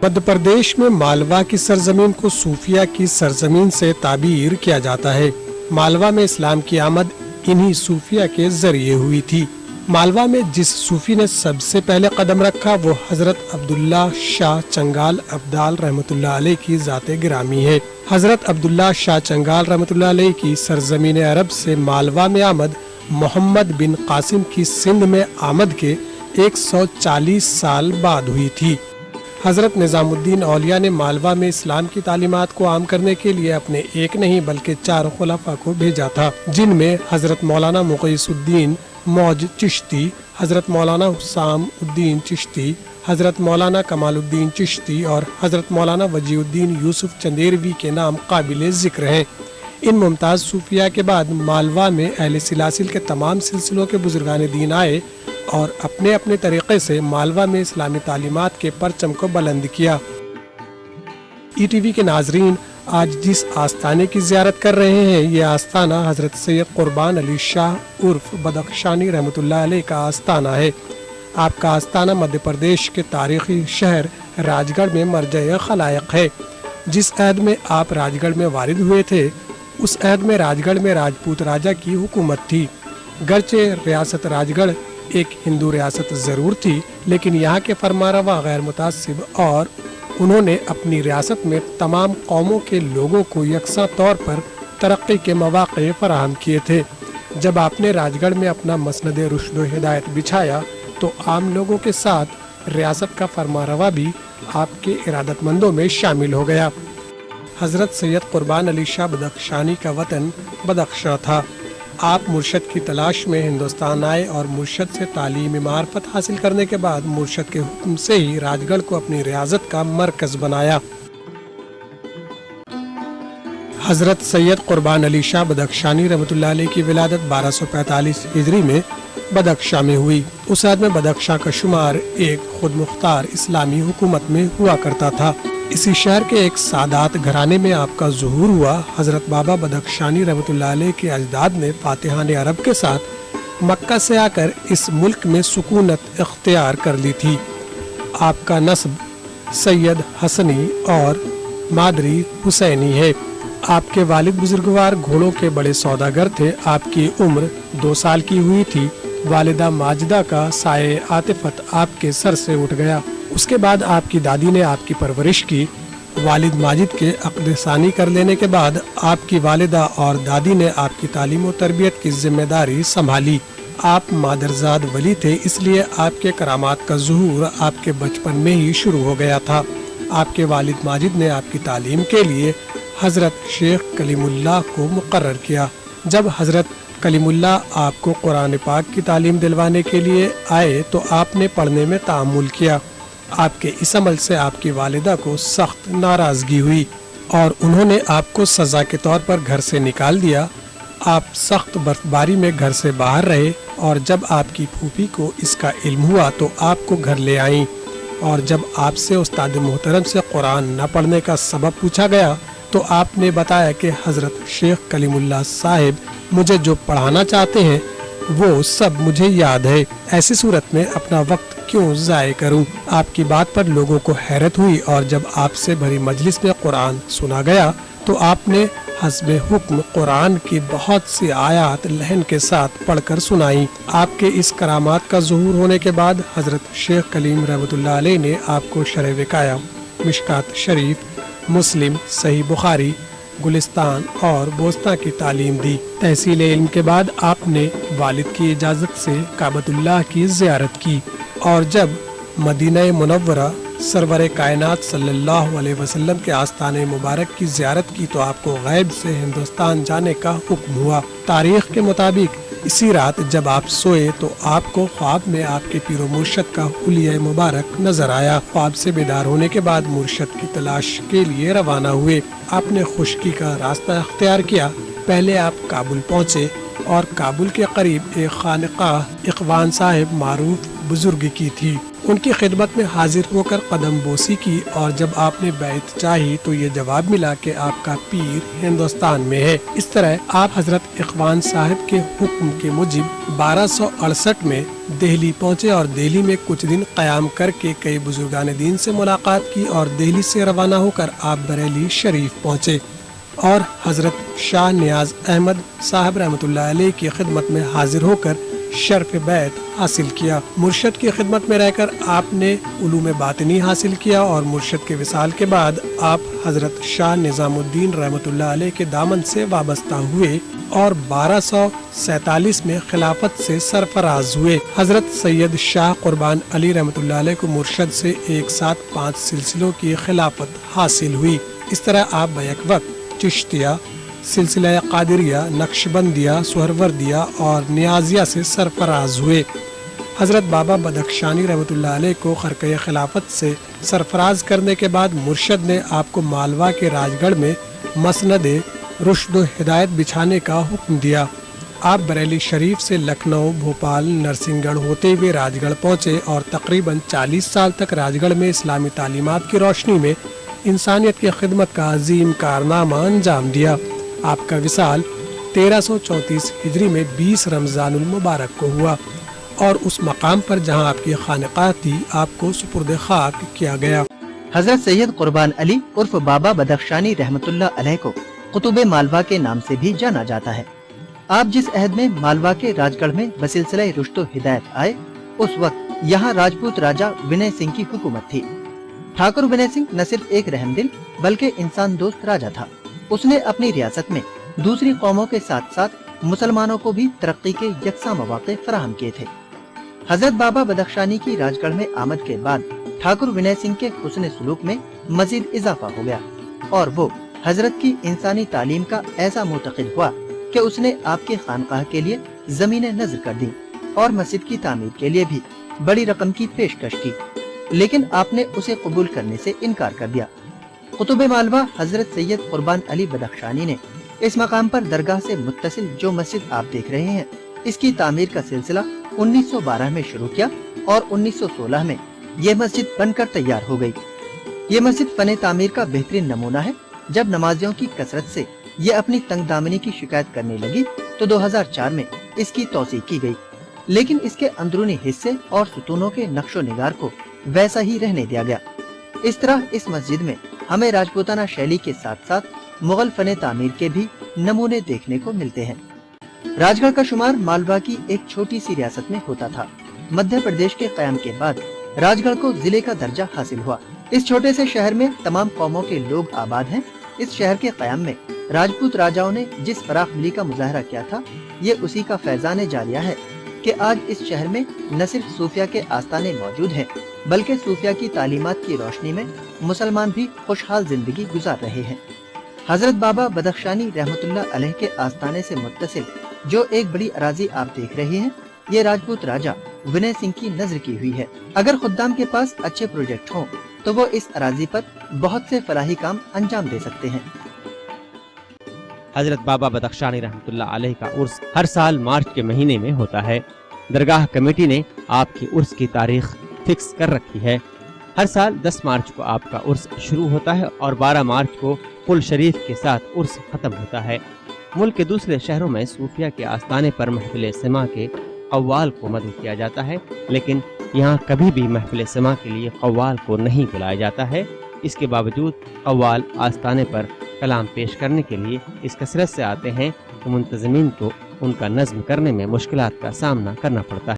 مدھیہ پردیش میں مالوا کی سرزمین کو صوفیہ کی سرزمین سے تعبیر کیا جاتا ہے۔ مالوا میں اسلام کی آمد انہی صوفیہ کے ذریعے ہوئی تھی۔ مالوا میں جس صوفی نے سب سے پہلے قدم رکھا وہ حضرت عبداللہ شاہ چنگال ابدال رحمۃ اللہ علیہ کی ذات گرامی ہے۔ حضرت عبداللہ شاہ چنگال رحمۃ اللہ علیہ کی سرزمین عرب سے مالوا میں آمد محمد بن قاسم کی سندھ میں آمد کے 140 سال بعد ہوئی تھی۔ حضرت نظام الدین اولیاء نے مالوا میں اسلام کی تعلیمات کو عام کرنے کے لیے اپنے ایک نہیں بلکہ 4 خلفاء کو بھیجا تھا، جن میں حضرت مولانا مقیس الدین موج چشتی، حضرت مولانا حسام الدین چشتی، حضرت مولانا کمال الدین چشتی اور حضرت مولانا وجیہ الدین یوسف چندیروی کے نام قابل ذکر ہیں۔ ان ممتاز صوفیہ کے بعد مالوا میں اہل سلاسل کے تمام سلسلوں کے بزرگان دین آئے اور اپنے اپنے طریقے سے مالوا میں اسلامی تعلیمات کے پرچم کو بلند کیا۔ ای ٹی وی کے ناظرین آج جس آستانے کی زیارت کر رہے ہیں یہ آستانہ حضرت سید قربان علی شاہ عرف بدخشانی رحمۃ اللہ علیہ کا آستانہ ہے۔ آپ کا آستانہ مدھیہ پردیش کے تاریخی شہر راج گڑھ میں مرجع خلائق ہے۔ جس عہد میں آپ راج گڑھ میں وارد ہوئے تھے اس عہد میں راج گڑھ میں راجپوت راجہ کی حکومت تھی۔ گرچہ ریاست راج گڑھ ایک ہندو ریاست ضرور تھی لیکن یہاں کے فرمانروا غیر متعصب اور انہوں نے اپنی ریاست میں تمام قوموں کے لوگوں کو یکساں طور پر ترقی کے مواقع فراہم کیے تھے۔ جب آپ نے راج گڑھ میں اپنا مسند رشد و ہدایت بچھایا تو عام لوگوں کے ساتھ ریاست کا فرمانروا بھی آپ کے ارادت مندوں میں شامل ہو گیا۔ حضرت سید قربان علی شاہ بدخشانی کا وطن بدخشاں تھا۔ آپ مرشد کی تلاش میں ہندوستان آئے اور مرشد سے تعلیم معرفت حاصل کرنے کے بعد مرشد کے حکم سے ہی راج گڑھ کو اپنی ریاست کا مرکز بنایا۔ حضرت سید قربان علی شاہ بدخشانی رحمۃ اللہ علیہ کی ولادت 1245 ہجری میں بدخشاں میں ہوئی۔ اس عہد میں بدخشاں کا شمار ایک خود مختار اسلامی حکومت میں ہوا کرتا تھا۔ اسی شہر کے ایک سادات گھرانے میں آپ کا ظہور ہوا۔ حضرت بابا بدخشانی رحمۃ اللہ علیہ کے اجداد نے فاتحان عرب کے ساتھ مکہ سے آ کر اس ملک میں سکونت اختیار کر لی تھی۔ آپ کا نسب سید حسنی اور مادری حسینی ہے۔ آپ کے والد بزرگوار گھوڑوں کے بڑے سوداگر تھے۔ آپ کی عمر 2 سال کی ہوئی تھی۔ والدہ ماجدہ کا سایہ عاطفت آپ کے سر سے اٹھ گیا۔ اس کے بعد آپ کی دادی نے آپ کی پرورش کی۔ والد ماجد کے عقد ثانی کر لینے کے بعد آپ کی والدہ اور دادی نے آپ کی تعلیم و تربیت کی ذمہ داری سنبھالی۔ آپ مادرزاد ولی تھے اس لیے آپ کے کرامات کا ظہور آپ کے بچپن میں ہی شروع ہو گیا تھا۔ آپ کے والد ماجد نے آپ کی تعلیم کے لیے حضرت شیخ کلیم اللہ کو مقرر کیا۔ جب حضرت کلیم اللہ آپ کو قرآن پاک کی تعلیم دلوانے کے لیے آئے تو آپ نے پڑھنے میں تعامل کیا۔ آپ کے اس عمل سے آپ کی والدہ کو سخت ناراضگی ہوئی اور انہوں نے آپ کو سزا کے طور پر گھر سے نکال دیا۔ آپ سخت برف باری میں گھر سے باہر رہے اور جب آپ کی پھوپھی کو اس کا علم ہوا تو آپ کو گھر لے آئیں، اور جب آپ سے استاد محترم سے قرآن نہ پڑھنے کا سبب پوچھا گیا تو آپ نے بتایا کہ حضرت شیخ کلیم اللہ صاحب مجھے جو پڑھانا چاہتے ہیں وہ سب مجھے یاد ہے، ایسی صورت میں اپنا وقت کیوں ضائع کروں۔ آپ کی بات پر لوگوں کو حیرت ہوئی اور جب آپ سے بھری مجلس میں قرآن سنا گیا تو آپ نے حسب حکم قرآن کی بہت سی آیات لحن کے ساتھ پڑھ کر سنائی۔ آپ کے اس کرامات کا ظہور ہونے کے بعد حضرت شیخ کلیم رحمۃ اللہ علیہ نے آپ کو شرح وقایہ، مشکات شریف، مسلم، صحیح بخاری، گلستان اور بوسطہ کی تعلیم دی۔ تحصیل علم کے بعد آپ نے والد کی اجازت سے کعبۃ اللہ کی زیارت کی اور جب مدینہ منورہ سرور کائنات صلی اللہ علیہ وسلم کے آستانے مبارک کی زیارت کی تو آپ کو غیب سے ہندوستان جانے کا حکم ہوا۔ تاریخ کے مطابق اسی رات جب آپ سوئے تو آپ کو خواب میں آپ کے پیر و مرشد کا حلیہ مبارک نظر آیا۔ خواب سے بیدار ہونے کے بعد مرشد کی تلاش کے لیے روانہ ہوئے۔ آپ نے خشکی کا راستہ اختیار کیا۔ پہلے آپ کابل پہنچے اور کابل کے قریب ایک خانقاہ اخوان صاحب معروف بزرگ کی تھی۔ ان کی خدمت میں حاضر ہو کر قدم بوسی کی اور جب آپ نے بیعت چاہی تو یہ جواب ملا کہ آپ کا پیر ہندوستان میں ہے۔ اس طرح آپ حضرت اخوان صاحب کے حکم کے موجب 1268 میں دہلی پہنچے اور دہلی میں کچھ دن قیام کر کے کئی بزرگان دین سے ملاقات کی اور دہلی سے روانہ ہو کر آپ بریلی شریف پہنچے اور حضرت شاہ نیاز احمد صاحب رحمۃ اللہ علیہ کی خدمت میں حاضر ہو کر شرف بیعت حاصل کیا۔ مرشد کی خدمت میں رہ کر آپ نے علوم باطنی حاصل کیا اور مرشد کے وصال کے بعد آپ حضرت شاہ نظام الدین رحمۃ اللہ علیہ کے دامن سے وابستہ ہوئے اور 1247 میں خلافت سے سرفراز ہوئے۔ حضرت سید شاہ قربان علی رحمۃ اللہ علیہ کو مرشد سے ایک ساتھ 5 سلسلوں کی خلافت حاصل ہوئی۔ اس طرح آپ بیک وقت چشتیہ، سلسلہ قادریہ، نقشبندیہ، سہروردیہ اور نیازیہ سے سرفراز ہوئے۔ حضرت بابا بدخشانی رحمۃ اللہ علیہ کو خرقہ خلافت سے سرفراز کرنے کے بعد مرشد نے آپ کو مالوا کے راج گڑھ میں مسند رشد و ہدایت بچھانے کا حکم دیا۔ آپ بریلی شریف سے لکھنؤ، بھوپال، نرسنگ گڑھ ہوتے ہوئے راج گڑھ پہنچے اور تقریباً 40 سال تک راج گڑھ میں اسلامی تعلیمات کی روشنی میں انسانیت کی خدمت کا عظیم کارنامہ انجام دیا۔ آپ کا وصال 1334 ہجری میں 20 رمضان المبارک کو ہوا اور اس مقام پر جہاں آپ کی خانقاہ تھی آپ کو سپرد خاک کیا گیا۔ حضرت سید قربان علی عرف بابا بدخشانی رحمت اللہ علیہ کو قطب مالوا کے نام سے بھی جانا جاتا ہے۔ آپ جس عہد میں مالوا کے راج گڑھ میں بسلسلہ رشد و ہدایت آئے اس وقت یہاں راجپوت راجہ ونے سنگھ کی حکومت تھی۔ ٹھاکر ونے سنگھ نہ صرف ایک رحم دل بلکہ انسان دوست راجہ تھا۔ اس نے اپنی ریاست میں دوسری قوموں کے ساتھ ساتھ مسلمانوں کو بھی ترقی کے یکساں مواقع فراہم کیے تھے۔ حضرت بابا بدخشانی کی راج گڑھ میں آمد کے بعد ٹھاکر ونے سنگھ کے حسن سلوک میں مزید اضافہ ہو گیا اور وہ حضرت کی انسانی تعلیم کا ایسا معتقد ہوا کہ اس نے آپ کے خانقاہ کے لیے زمینیں نذر کر دیں اور مسجد کی تعمیر کے لیے بھی بڑی رقم کی پیشکش کی، لیکن آپ نے اسے قبول کرنے سے انکار کر دیا۔ قطب مالوا حضرت سید قربان علی بدخشانی نے اس مقام پر درگاہ سے متصل جو مسجد آپ دیکھ رہے ہیں اس کی تعمیر کا سلسلہ 1912 میں شروع کیا اور 1916 میں یہ مسجد بن کر تیار ہو گئی۔ یہ مسجد فن تعمیر کا بہترین نمونہ ہے۔ جب نمازیوں کی کثرت سے یہ اپنی تنگ دامنی کی شکایت کرنے لگی تو 2004 میں اس کی توسیع کی گئی، لیکن اس کے اندرونی حصے اور ستونوں کے نقش و نگار کو ویسا ہی رہنے دیا گیا۔ اس طرح اس مسجد میں ہمیں راجپوتانہ شیلی کے ساتھ ساتھ مغل فن تعمیر کے بھی نمونے دیکھنے کو ملتے ہیں۔ راج گڑھ کا شمار مالوا کی ایک چھوٹی سی ریاست میں ہوتا تھا۔ مدھیہ پردیش کے قیام کے بعد راج گڑھ کو ضلع کا درجہ حاصل ہوا۔ اس چھوٹے سے شہر میں تمام قوموں کے لوگ آباد ہیں۔ اس شہر کے قیام میں راجپوت راجاؤں نے جس فراخ دلی کا مظاہرہ کیا تھا یہ اسی کا فیضان جاریہ ہے کہ آج اس شہر میں نہ صرف صوفیہ کے آستانے موجود ہیں بلکہ صوفیہ کی تعلیمات کی روشنی میں مسلمان بھی خوشحال زندگی گزار رہے ہیں۔ حضرت بابا بدخشانی رحمت اللہ علیہ کے آستانے سے متصل جو ایک بڑی اراضی آپ دیکھ رہے ہیں یہ راجپوت راجہ ونے سنگھ کی نظر کی ہوئی ہے۔ اگر خدام کے پاس اچھے پروجیکٹ ہوں تو وہ اس اراضی پر بہت سے فلاحی کام انجام دے سکتے ہیں۔ حضرت بابا بدخشانی رحمت اللہ علیہ کا عرس ہر سال مارچ کے مہینے میں ہوتا ہے۔ درگاہ کمیٹی نے آپ کی عرس کی تاریخ فکس کر رکھی ہے۔ ہر سال 10 مارچ کو آپ کا عرس شروع ہوتا ہے اور 12 مارچ کو پل شریف کے ساتھ عرس ختم ہوتا ہے۔ ملک کے دوسرے شہروں میں صوفیہ کے آستانے پر محفل سما کے قوال کو مدعو کیا جاتا ہے، لیکن یہاں کبھی بھی محفل سما کے لیے قوال کو نہیں بلایا جاتا ہے۔ اس کے باوجود قوال آستانے پر کلام پیش کرنے کے لیے اس کثرت سے آتے ہیں کہ منتظمین کو ان کا نظم کرنے میں مشکلات کا سامنا کرنا پڑتا ہے۔